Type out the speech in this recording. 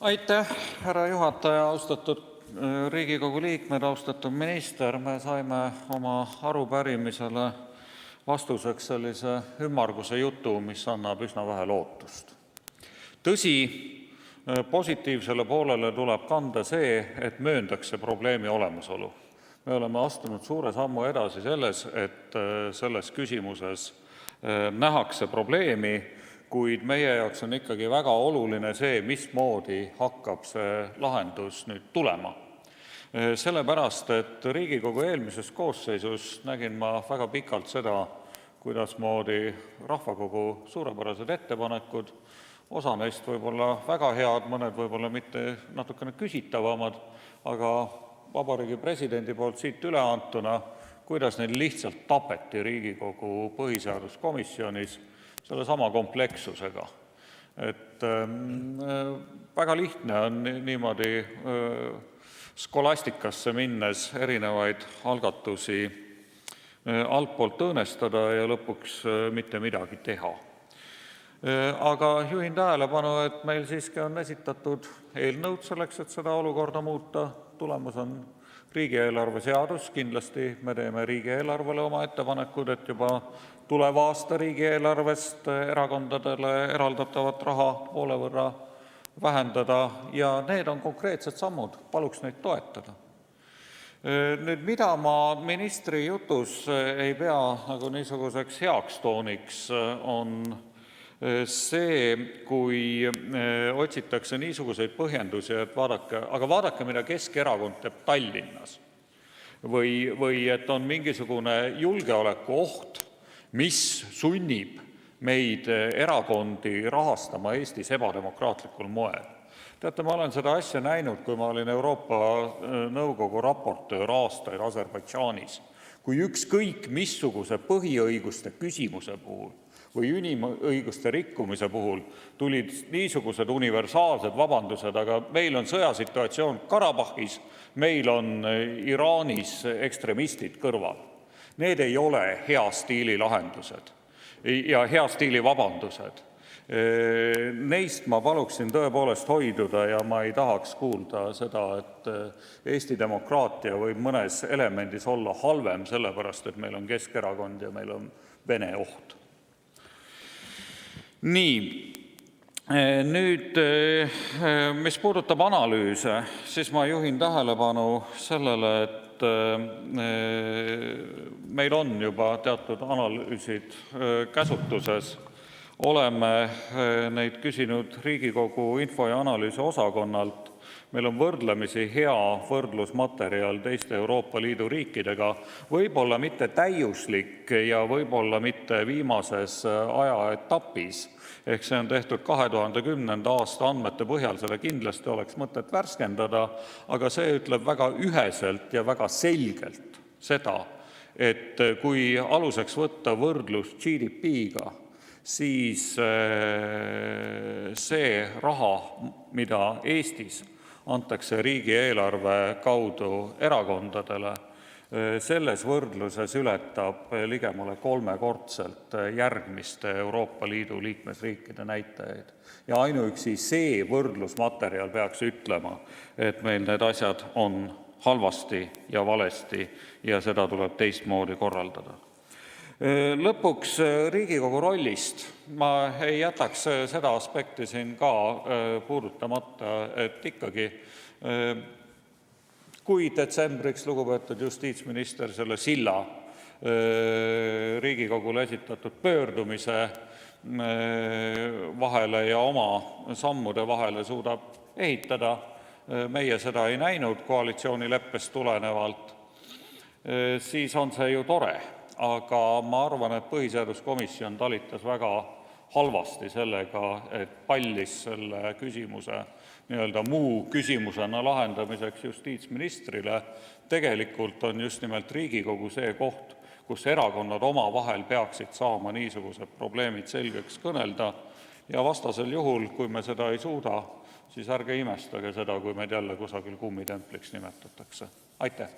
Aitäh, härra juhataja, austatud Riigikogu liikmed, austatud minister! Me saime oma arupärimisele vastuseks sellise ümmarguse jutu, mis annab üsna vähe lootust. Tõsi, positiivsele poolele tuleb kanda see, et mööndakse probleemi olemasolu. Me oleme astunud suure sammu edasi et selles küsimuses nähakse probleemi, kuid meie jaoks on ikkagi väga oluline see, mismoodi hakkab see lahendus nüüd tulema. Sellepärast, et Riigikogu eelmises koosseisus nägin ma väga pikalt seda, kuidasmoodi rahvakogu suurepärased ettepanekud, osa neist võib-olla väga head, mõned võib-olla mitte natukene küsitavamad, aga Vabariigi Presidendi poolt siit üle antuna, kuidas neil lihtsalt tapeti Riigikogu põhiseaduskomisjonis sellesama komplekssusega. Väga lihtne on niimoodi skolastikasse minnes erinevaid algatusi altpoolt õõnestada ja lõpuks mitte midagi teha. Aga juhin tähelepanu, et meil siiski on esitatud eelnõud selleks, et seda olukorda muuta. Tulemus on riigieelarve seadus, kindlasti me teeme riigieelarvele oma ettepanekud, et juba tuleva aasta riigieelarvest erakondadele eraldatavat raha poole võrra vähendada ja need on konkreetsed sammud, paluks neid toetada. Nüüd, mida ma ministri jutus ei pea nagu niisuguseks heaks tooniks, on see, kui otsitakse niisuguseid põhjendusi, et vaadake, mida Keskerakond teeb Tallinnas. Või et on mingisugune julgeolekuoht, mis sunnib meid erakondi rahastama Eestis ebademokraatlikul moel. Teate, ma olen seda asja näinud, kui ma olin Euroopa Nõukogu raportöör aastaid Aserbaidžaanis, kui ükskõik missuguse põhiõiguste küsimuse puhul või inimõiguste rikkumise puhul tulid niisugused universaalsed vabandused, aga meil on sõjasituatsioon Karabahis, meil on Iraanis ekstremistid kõrval. Need ei ole hea stiili lahendused ja hea stiili vabandused. Neist ma paluksin tõepoolest hoiduda ja ma ei tahaks kuulda seda, et Eesti demokraatia võib mõnes elemendis olla halvem sellepärast, et meil on Keskerakond ja meil on Vene oht. Nii, nüüd, mis puudutab analüüse, siis ma juhin tähelepanu sellele, et meil on juba teatud analüüsid käsutuses. Oleme neid küsinud Riigikogu info- ja analüüsiosakonnalt. Meil on võrdlemisi hea võrdlusmaterjal teiste Euroopa Liidu riikidega, võib-olla mitte täiuslik ja võib-olla mitte viimases ajaetapis. Ehk see on tehtud 2010. aasta andmete põhjal, seda kindlasti oleks mõtet värskendada, aga see ütleb väga üheselt ja väga selgelt seda, et kui aluseks võtta võrdlus GDP-ga, siis see raha, mida Eestis antakse riigieelarve kaudu erakondadele, selles võrdluses ületab ligemale 3-kordselt järgmiste Euroopa Liidu liikmesriikide näitajaid. Ja ainuüksi see võrdlusmaterjal peaks ütlema, et meil need asjad on halvasti ja valesti ja seda tuleb teistmoodi korraldada. Lõpuks Riigikogu rollist. Ma ei jätaks seda aspekti siin ka puudutamata, et ikkagi kui detsembriks lugupeetud justiitsminister selle silla Riigikogule esitatud pöördumise vahele ja oma sammude vahele suudab ehitada, meie seda ei näinud koalitsioonileppest tulenevalt, siis on see ju tore. Aga ma arvan, et põhiseaduskomisjon talitas väga halvasti sellega, et pallis selle küsimuse muu küsimusena lahendamiseks justiitsministrile. Tegelikult on just nimelt Riigikogu see koht, kus erakonnad omavahel peaksid saama niisugused probleemid selgeks kõnelda ja vastasel juhul, kui me seda ei suuda, siis ärge imestage seda, kui meid jälle kusagil kummitempliks nimetatakse. Aitäh!